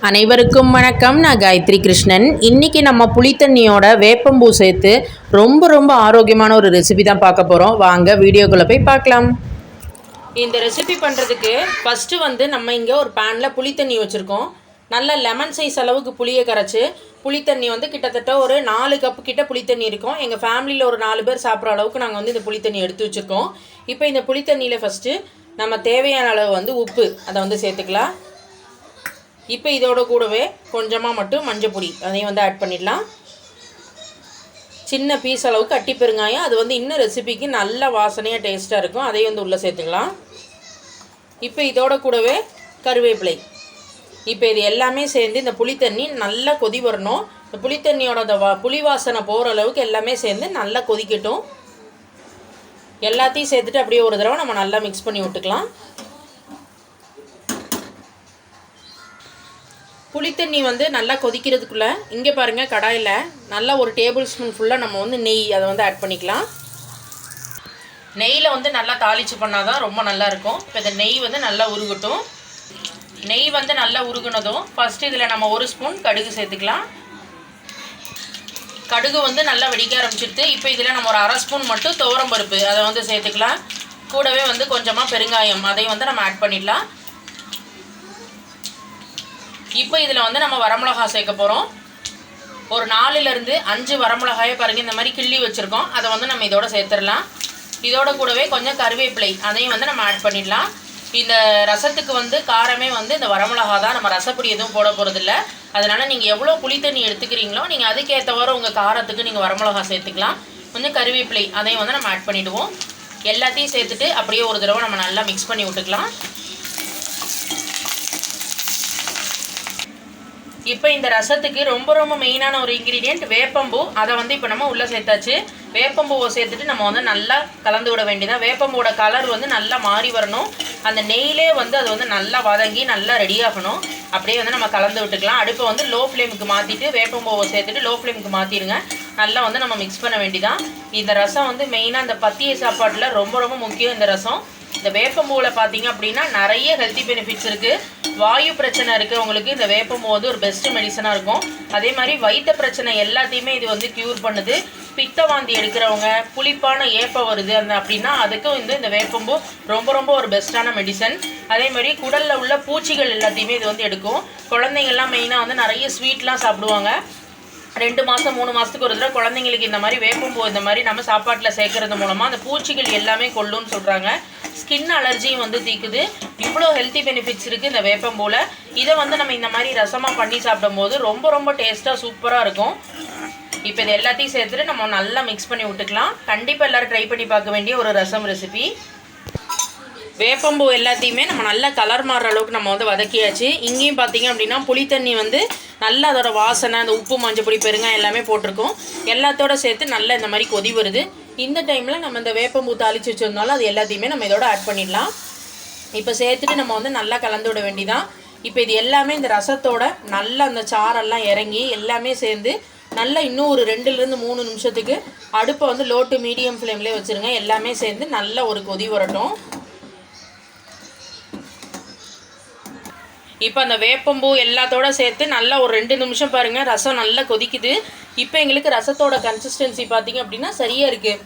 அனைவருக்கும் வணக்கம். நான் காயத்ரி கிருஷ்ணன். இன்றைக்கி நம்ம புளித்தண்ணியோட வேப்பம்பூ சேர்த்து ரொம்ப ஆரோக்கியமான ஒரு ரெசிபி தான் பார்க்க போகிறோம். வாங்க வீடியோக்குள்ளே போய் பார்க்கலாம். இந்த ரெசிபி பண்ணுறதுக்கு ஃபஸ்ட்டு நம்ம இங்கே ஒரு பேனில் புளித்தண்ணி வச்சுருக்கோம். நல்ல லெமன் சைஸ் அளவுக்கு புளியை கரைச்சி புளித்தண்ணி கிட்டத்தட்ட ஒரு 4 கப்பு கிட்ட புளித்தண்ணி இருக்கும். எங்கள் ஃபேமிலியில் ஒரு 4 பேர் சாப்பிட்ற அளவுக்கு நாங்கள் இந்த புளித்தண்ணி எடுத்து வச்சுருக்கோம். இப்போ இந்த புளித்தண்ணியில் ஃபஸ்ட்டு நம்ம தேவையான அளவு உப்பு அதை சேர்த்துக்கலாம். இப்போ இதோட கூடவே கொஞ்சமாக மட்டும் மஞ்சள் பொடி அதையும் ஆட் பண்ணிடலாம். சின்ன பீஸ் அளவுக்கு அட்டி பெருங்காயம், அது இன்னும் ரெசிபிக்கு நல்ல வாசனையாக டேஸ்ட்டாக இருக்கும். அதையும் உள்ளே சேர்த்துக்கலாம். இப்போ இதோட கூடவே கருவேப்பிலை. இப்போ இது எல்லாமே சேர்ந்து இந்த புளித்தண்ணி நல்லா கொதி வரணும். இந்த புளித்தண்ணியோட புளி வாசனை போகிற அளவுக்கு எல்லாமே சேர்ந்து நல்லா கொதிக்கட்டும். எல்லாத்தையும் சேர்த்துட்டு அப்படியே ஒரு தடவை நம்ம நல்லா மிக்ஸ் பண்ணி விட்டுக்கலாம். புளித்தண்ணி நல்லா கொதிக்கிறதுக்குள்ளே இங்கே பாருங்கள், கடாயில் நல்லா ஒரு டேபிள் ஸ்பூன் ஃபுல்லாக நம்ம நெய் அதை ஆட் பண்ணிக்கலாம். நெய்யில் நல்லா தாளித்து பண்ணால் தான் ரொம்ப நல்லாயிருக்கும். இப்போ இந்த நெய் நல்லா உருகட்டும். நெய் நல்லா உருகுனதும் ஃபஸ்ட்டு இதில் நம்ம 1 ஸ்பூன் கடுகு சேர்த்துக்கலாம். கடுகு நல்லா வெடிக்க ஆரம்பிச்சிடுது. இப்போ இதில் நம்ம ஒரு 1/2 ஸ்பூன் மட்டும் துவரம் பருப்பு அதை சேர்த்துக்கலாம். கூடவே கொஞ்சமாக பெருங்காயம் அதையும் நம்ம ஆட் பண்ணிடலாம். இப்போ இதில் நம்ம வரமிளகாய் சேர்க்க போகிறோம். ஒரு 4லேருந்து 5 வரமிளகாயை பாருங்கள், இந்த மாதிரி கிள்ளி வச்சுருக்கோம். அதை நம்ம இதோட சேர்த்துடலாம். இதோட கூடவே கொஞ்சம் கருவேப்பிலை அதையும் நம்ம ஆட் பண்ணிடலாம். இந்த ரசத்துக்கு காரமே இந்த வரமிளகா தான், நம்ம ரசப்பொடி எதுவும் போட போகிறதில்ல. அதனால் நீங்கள் எவ்வளோ புளித்தண்ணி எடுத்துக்கிறீங்களோ நீங்கள் அதுக்கேற்றவாறு உங்கள் காரத்துக்கு நீங்கள் வரமிளகா சேர்த்துக்கலாம். கொஞ்சம் கருவேப்பிலை அதையும் நம்ம ஆட் பண்ணிவிடுவோம். எல்லாத்தையும் சேர்த்துட்டு அப்படியே ஒரு தடவை நம்ம நல்லா மிக்ஸ் பண்ணி விட்டுக்கலாம். இப்போ இந்த ரசத்துக்கு ரொம்ப மெயினான ஒரு இன்க்ரீடியண்ட் வேப்பம்பூ. அதை இப்போ நம்ம உள்ளே சேர்த்தாச்சு. வேப்பம்பூவை சேர்த்துட்டு நம்ம நல்லா கலந்து விட வேண்டியதான். வேப்பம்பூவோட கலர் நல்லா மாறி வரணும். அந்த நெய்யிலே அது நல்லா வதங்கி நல்லா ரெடியாகணும். அப்படியே நம்ம கலந்து விட்டுக்கலாம். அடுப்பை லோ ஃப்ளேமுக்கு மாற்றிட்டு வேப்பம்பூவை சேர்த்துட்டு லோ ஃப்ளேமுக்கு மாற்றிடுங்க. நல்லா நம்ம மிக்ஸ் பண்ண வேண்டியதான். இந்த ரசம் மெயினாக இந்த பத்திய சாப்பாட்டில் ரொம்ப முக்கியம். இந்த ரசம் இந்த வேப்பம்பூவில் பார்த்தீங்க அப்படின்னா நிறைய ஹெல்த்தி பெனிஃபிட்ஸ் இருக்குது. வாயு பிரச்சனை இருக்கிறவங்களுக்கு இந்த வேப்பம்பூ ஒரு பெஸ்ட் மெடிசனாக இருக்கும். அதே மாதிரி வயிற்று பிரச்சனை எல்லாத்தையுமே இது க்யூர் பண்ணுது. பித்த வாந்தி எடுக்கிறவங்க, புளிப்பான ஏப்பம் வருது அப்படின்னா அதுக்கும் இந்த வேப்பம்பூ ரொம்ப ஒரு பெஸ்ட்டான மெடிசன். அதே மாதிரி குடலில் உள்ள பூச்சிகள் எல்லாத்தையுமே இது எடுக்கும். குழந்தைங்கள்லாம் மெயினாக நிறைய ஸ்வீட்லாம் சாப்பிடுவாங்க. 2 மாதம் 3 மாதத்துக்கு ஒரு தடவை குழந்தைங்களுக்கு இந்த மாதிரி வேப்பம்பூ இந்த மாதிரி நம்ம சாப்பாட்டில் சேர்க்கறது மூலமாக அந்த பூச்சிகள் எல்லாமே கொல்லும்னு சொல்கிறாங்க. ஸ்கின் அலர்ஜியும் தீக்குது. இவ்வளோ ஹெல்த்தி பெனிஃபிட்ஸ் இருக்குது இந்த வேப்பம்பூவில். இதை நம்ம இந்த மாதிரி ரசமாக பண்ணி சாப்பிடும்போது ரொம்ப டேஸ்ட்டாக சூப்பராக இருக்கும். இப்போ இது எல்லாத்தையும் சேர்த்துட்டு நம்ம நல்லா மிக்ஸ் பண்ணி விட்டுக்கலாம். கண்டிப்பாக எல்லோரும் ட்ரை பண்ணி பார்க்க வேண்டிய ஒரு ரசம் ரெசிபி. வேப்பம்பூ எல்லாத்தையுமே நம்ம நல்லா கலர் மாறுற அளவுக்கு நம்ம வதக்கியாச்சு. இங்கேயும் பார்த்தீங்க அப்படின்னா புளித்தண்ணி நல்லா அதோட வாசனை, அந்த உப்பு மஞ்சள் பொடி பெருங்காயம் எல்லாமே போட்டிருக்கோம். எல்லாத்தோட சேர்த்து நல்லா இந்த மாதிரி கொதி வருது. இந்த டைமில் நம்ம இந்த வேப்பம்பூ தாளித்து வச்சுருந்தாலும் அது எல்லாத்தையுமே நம்ம இதோட ஆட் பண்ணிடலாம். இப்போ சேர்த்துட்டு நம்ம நல்லா கலந்து விட வேண்டியதான். இப்போ இது எல்லாமே இந்த ரசத்தோட நல்லா அந்த சாரெல்லாம் இறங்கி எல்லாமே சேர்ந்து நல்லா இன்னும் ஒரு 2லேருந்து 3 நிமிஷத்துக்கு அடுப்பை லோ டு மீடியம் ஃப்ளேம்லேயே வச்சுருங்க. எல்லாமே சேர்ந்து நல்லா ஒரு கொதி வரட்டும். இப்போ அந்த வேப்பம்பூ எல்லாத்தோட சேர்த்து நல்லா ஒரு 2 நிமிஷம் பாருங்கள், ரசம் நல்லா கொதிக்குது. இப்போ எங்களுக்கு ரசத்தோட கன்சிஸ்டன்சி பார்த்திங்க அப்படின்னா சரியாக இருக்குது.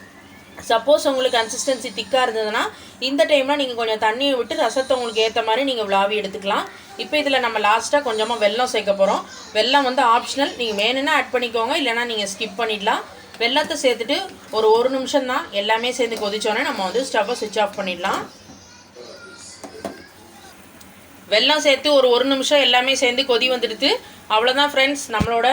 சப்போஸ் உங்களுக்கு கன்சிஸ்டன்சி திக்காக இருந்ததுன்னா இந்த டைமில் நீங்கள் கொஞ்சம் தண்ணியை விட்டு ரசத்தை உங்களுக்கு ஏற்ற மாதிரி நீங்கள் விளாவி எடுத்துக்கலாம். இப்போ இதில் நம்ம லாஸ்ட்டாக கொஞ்சமாக வெல்லம் சேர்க்க போகிறோம். வெல்லம் ஆப்ஷனல், நீங்கள் வேணும்னா ஆட் பண்ணிக்கோங்க, இல்லைனா நீங்கள் ஸ்கிப் பண்ணிடலாம். வெல்லத்தை சேர்த்துட்டு ஒரு 1 நிமிஷம் தான் எல்லாமே சேர்ந்து கொதிச்சோன்னே நம்ம ஸ்டவ்வை சுவிட்ச் ஆஃப் பண்ணிடலாம். வெல்லம் சேர்த்து ஒரு 1 நிமிஷம் எல்லாமே சேர்ந்து கொதி வந்துடுது. அவ்வளோதான் ஃப்ரெண்ட்ஸ், நம்மளோட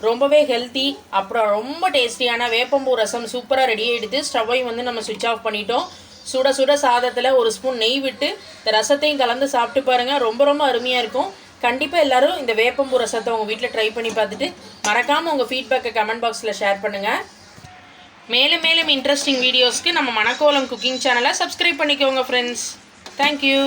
ரொம்பவே ஹெல்த்தி அப்புறம் ரொம்ப டேஸ்டியான வேப்பம்பூ ரசம் சூப்பராக ரெடி ஆகிடுது. ஸ்டவ்வையும் நம்ம சுவிட்ச் ஆஃப் பண்ணிட்டோம். சுட சாதத்தில் 1 ஸ்பூன் நெய் விட்டு இந்த ரசத்தையும் கலந்து சாப்பிட்டு பாருங்கள். ரொம்ப அருமையாக இருக்கும். கண்டிப்பாக எல்லோரும் இந்த வேப்பம்பூ ரசத்தை உங்கள் வீட்டில் ட்ரை பண்ணி பார்த்துட்டு மறக்காமல் உங்கள் ஃபீட்பேக்கை கமெண்ட் பாக்ஸில் ஷேர் பண்ணுங்கள். மேலும் இன்ட்ரெஸ்டிங் வீடியோஸ்க்கு நம்ம மணக்கோலம் குக்கிங் சேனலை சப்ஸ்கிரைப் பண்ணிக்கோங்க ஃப்ரெண்ட்ஸ். தேங்க்யூ.